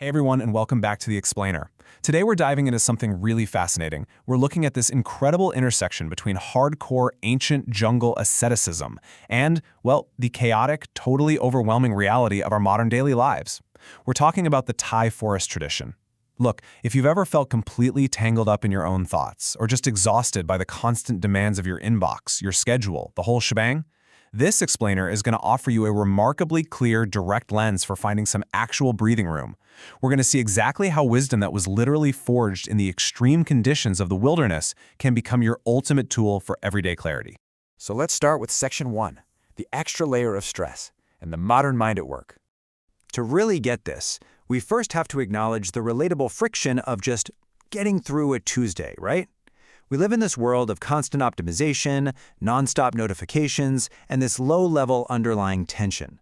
Hey everyone, and welcome back to The Explainer. Today we're diving into something really fascinating. We're looking at this incredible intersection between hardcore ancient jungle asceticism and, well, the chaotic, totally overwhelming reality of our modern daily lives. We're talking about the Thai forest tradition. Look, if you've ever felt completely tangled up in your own thoughts, or just exhausted by the constant demands of your inbox, your schedule, the whole shebang, this explainer is going to offer you a remarkably clear, direct lens for finding some actual breathing room. We're going to see exactly how wisdom that was literally forged in the extreme conditions of the wilderness can become your ultimate tool for everyday clarity. So let's start with Section 1, the extra layer of stress, and the modern mind at work. To really get this, we first have to acknowledge the relatable friction of just getting through a Tuesday, right? We live in this world of constant optimization, nonstop notifications, and this low-level underlying tension.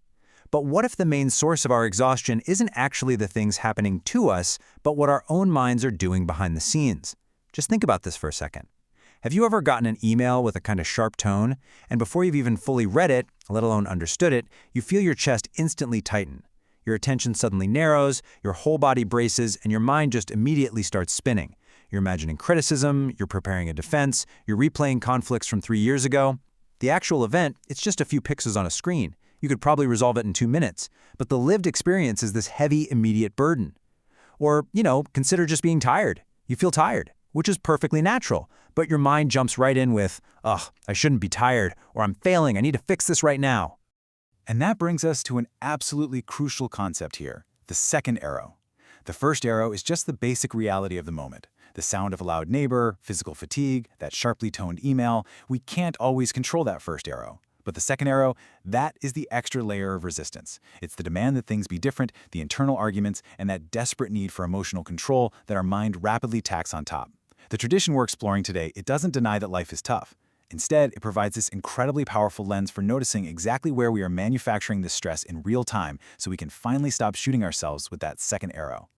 But what if the main source of our exhaustion isn't actually the things happening to us, but what our own minds are doing behind the scenes? Just think about this for a second. Have you ever gotten an email with a kind of sharp tone, and before you've even fully read it, let alone understood it, you feel your chest instantly tighten? Your attention suddenly narrows, your whole body braces, and your mind just immediately starts spinning. You're imagining criticism, you're preparing a defense, you're replaying conflicts from 3 years ago. The actual event, it's just a few pixels on a screen. You could probably resolve it in 2 minutes, but the lived experience is this heavy, immediate burden. Or, consider just being tired. You feel tired, which is perfectly natural, but your mind jumps right in with, ugh, I shouldn't be tired, or I'm failing, I need to fix this right now. And that brings us to an absolutely crucial concept here, the second arrow. The first arrow is just the basic reality of the moment. The sound of a loud neighbor, physical fatigue, that sharply toned email. We can't always control that first arrow. But the second arrow, that is the extra layer of resistance. It's the demand that things be different, the internal arguments, and that desperate need for emotional control that our mind rapidly tacks on top. The tradition we're exploring today, it doesn't deny that life is tough. Instead, it provides this incredibly powerful lens for noticing exactly where we are manufacturing this stress in real time so we can finally stop shooting ourselves with that second arrow.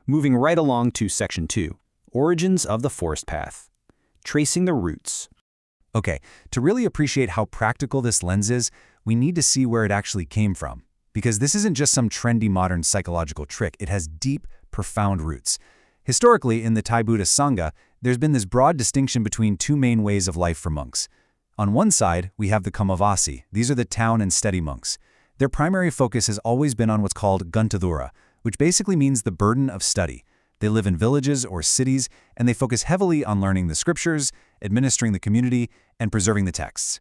Moving right along to Section 2, Origins of the Forest Path. Tracing the roots. Okay, to really appreciate how practical this lens is, we need to see where it actually came from. Because this isn't just some trendy modern psychological trick, it has deep, profound roots. Historically, in the Thai Buddhist Sangha, there's been this broad distinction between two main ways of life for monks. On one side, we have the Kamavasi. These are the town and steady monks. Their primary focus has always been on what's called Gantadhura, which basically means the burden of study. They live in villages or cities, and they focus heavily on learning the scriptures, administering the community, and preserving the texts.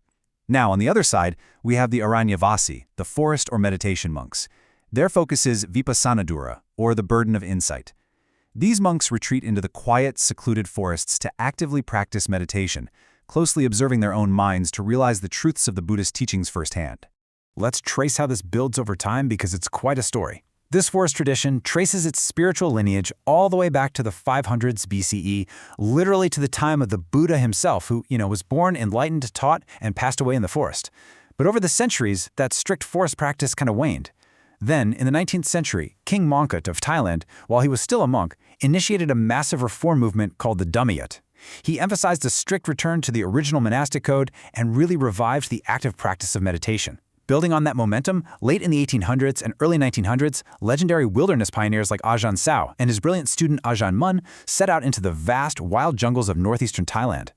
Now, on the other side, we have the Aranyavasi, the forest or meditation monks. Their focus is Vipassanadhura, or the burden of insight. These monks retreat into the quiet, secluded forests to actively practice meditation, closely observing their own minds to realize the truths of the Buddhist teachings firsthand. Let's trace how this builds over time because it's quite a story. This forest tradition traces its spiritual lineage all the way back to the 500s BCE, literally to the time of the Buddha himself, who, was born, enlightened, taught, and passed away in the forest. But over the centuries, that strict forest practice kind of waned. Then, in the 19th century, King Mongkut of Thailand, while he was still a monk, initiated a massive reform movement called the Dhammiyat. He emphasized a strict return to the original monastic code and really revived the active practice of meditation. Building on that momentum, late in the 1800s and early 1900s, legendary wilderness pioneers like Ajahn Chah and his brilliant student Ajahn Mun set out into the vast, wild jungles of northeastern Thailand.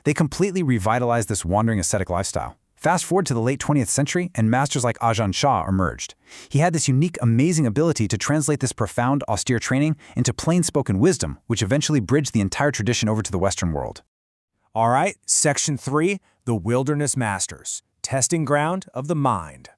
They completely revitalized this wandering ascetic lifestyle. Fast forward to the late 20th century, and masters like Ajahn Chah emerged. He had this unique, amazing ability to translate this profound, austere training into plain-spoken wisdom, which eventually bridged the entire tradition over to the Western world. All right, Section 3, the Wilderness Masters. Testing ground of the mind.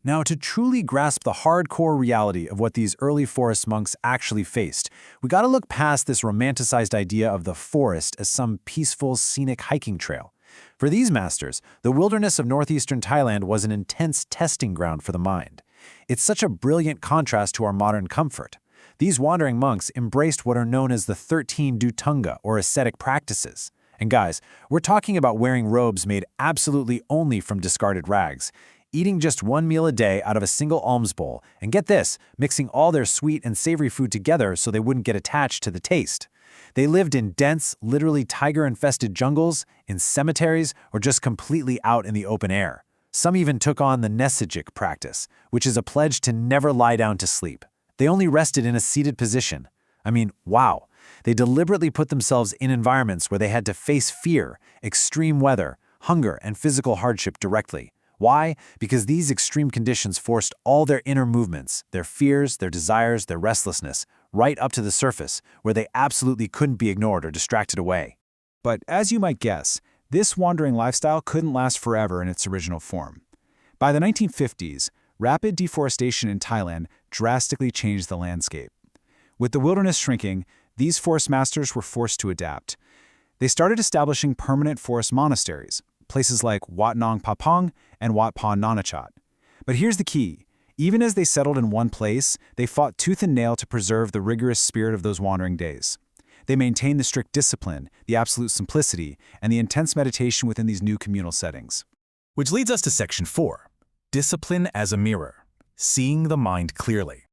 Now, to truly grasp the hardcore reality of what these early forest monks actually faced, we gotta look past this romanticized idea of the forest as some peaceful, scenic hiking trail. For these masters, the wilderness of northeastern Thailand was an intense testing ground for the mind. It's such a brilliant contrast to our modern comfort. These wandering monks embraced what are known as the 13 Dhutunga, or ascetic practices. And guys, we're talking about wearing robes made absolutely only from discarded rags, eating just one meal a day out of a single alms bowl, and get this, mixing all their sweet and savory food together so they wouldn't get attached to the taste. They lived in dense, literally tiger-infested jungles, in cemeteries, or just completely out in the open air. Some even took on the Nesajik practice, which is a pledge to never lie down to sleep. They only rested in a seated position. I mean, wow. They deliberately put themselves in environments where they had to face fear, extreme weather, hunger, and physical hardship directly. Why? Because these extreme conditions forced all their inner movements, their fears, their desires, their restlessness, right up to the surface, where they absolutely couldn't be ignored or distracted away. But as you might guess, this wandering lifestyle couldn't last forever in its original form. By the 1950s, rapid deforestation in Thailand drastically changed the landscape. With the wilderness shrinking, these forest masters were forced to adapt. They started establishing permanent forest monasteries, places like Wat Nong Papong and Wat Pa Nanachat. But here's the key. Even as they settled in one place, they fought tooth and nail to preserve the rigorous spirit of those wandering days. They maintained the strict discipline, the absolute simplicity, and the intense meditation within these new communal settings. Which leads us to Section 4, Discipline as a Mirror, Seeing the Mind Clearly.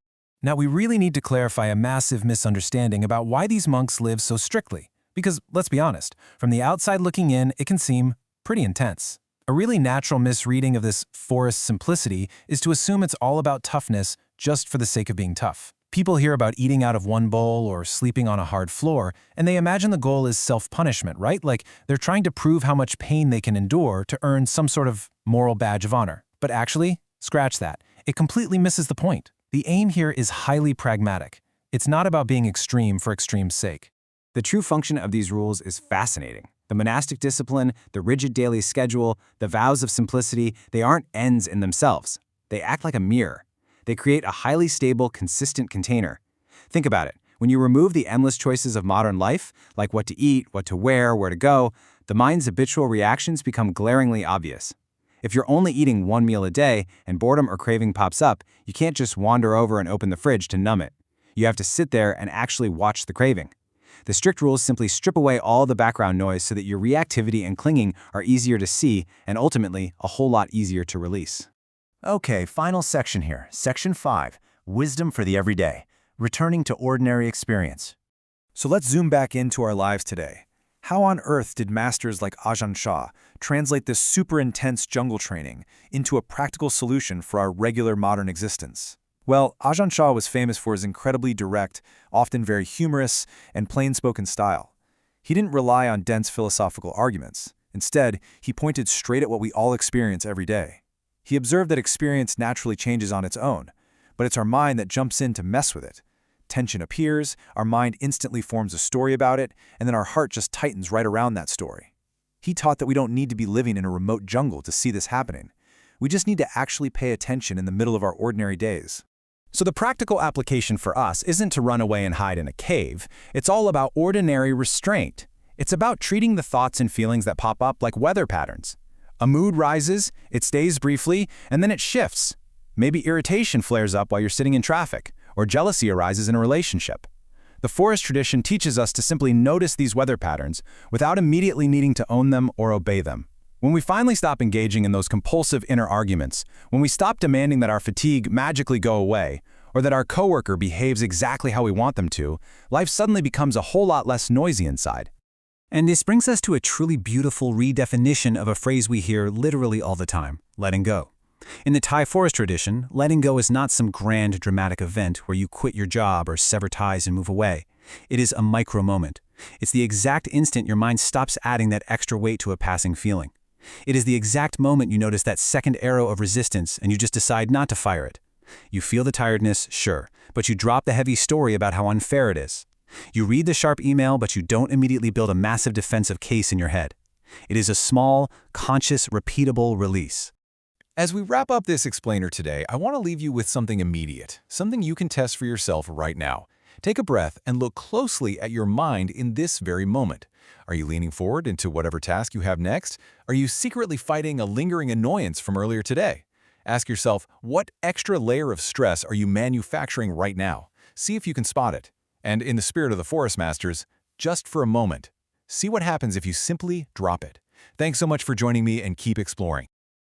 Now, we really need to clarify a massive misunderstanding about why these monks live so strictly. Because, let's be honest, from the outside looking in, it can seem pretty intense. A really natural misreading of this forest simplicity is to assume it's all about toughness just for the sake of being tough. People hear about eating out of one bowl or sleeping on a hard floor, and they imagine the goal is self-punishment, right? Like they're trying to prove how much pain they can endure to earn some sort of moral badge of honor. But actually, scratch that. It completely misses the point. The aim here is highly pragmatic. It's not about being extreme for extreme's sake. The true function of these rules is fascinating. The monastic discipline, the rigid daily schedule, the vows of simplicity, they aren't ends in themselves. They act like a mirror. They create a highly stable, consistent container. Think about it. When you remove the endless choices of modern life, like what to eat, what to wear, where to go, the mind's habitual reactions become glaringly obvious. If you're only eating one meal a day and boredom or craving pops up, you can't just wander over and open the fridge to numb it. You have to sit there and actually watch the craving. The strict rules simply strip away all the background noise so that your reactivity and clinging are easier to see and ultimately a whole lot easier to release. Okay, final section here. Section 5, Wisdom for the Everyday, Returning to Ordinary Experience. So let's zoom back into our lives today. How on earth did masters like Ajahn Chah translate this super intense jungle training into a practical solution for our regular modern existence? Well, Ajahn Chah was famous for his incredibly direct, often very humorous, and plain-spoken style. He didn't rely on dense philosophical arguments. Instead, he pointed straight at what we all experience every day. He observed that experience naturally changes on its own, but it's our mind that jumps in to mess with it. Tension appears, our mind instantly forms a story about it, and then our heart just tightens right around that story. He taught that we don't need to be living in a remote jungle to see this happening. We just need to actually pay attention in the middle of our ordinary days. So the practical application for us isn't to run away and hide in a cave. It's all about ordinary restraint. It's about treating the thoughts and feelings that pop up like weather patterns. A mood rises, it stays briefly, and then it shifts. Maybe irritation flares up while you're sitting in traffic, or jealousy arises in a relationship. The forest tradition teaches us to simply notice these weather patterns without immediately needing to own them or obey them. When we finally stop engaging in those compulsive inner arguments, when we stop demanding that our fatigue magically go away, or that our coworker behaves exactly how we want them to, life suddenly becomes a whole lot less noisy inside. And this brings us to a truly beautiful redefinition of a phrase we hear literally all the time, letting go. In the Thai forest tradition, letting go is not some grand dramatic event where you quit your job or sever ties and move away. It is a micro moment. It's the exact instant your mind stops adding that extra weight to a passing feeling. It is the exact moment you notice that second arrow of resistance and you just decide not to fire it. You feel the tiredness, sure, but you drop the heavy story about how unfair it is. You read the sharp email, but you don't immediately build a massive defensive case in your head. It is a small, conscious, repeatable release. As we wrap up this explainer today, I want to leave you with something immediate, something you can test for yourself right now. Take a breath and look closely at your mind in this very moment. Are you leaning forward into whatever task you have next? Are you secretly fighting a lingering annoyance from earlier today? Ask yourself, what extra layer of stress are you manufacturing right now? See if you can spot it. And in the spirit of the Forest Masters, just for a moment, see what happens if you simply drop it. Thanks so much for joining me and keep exploring.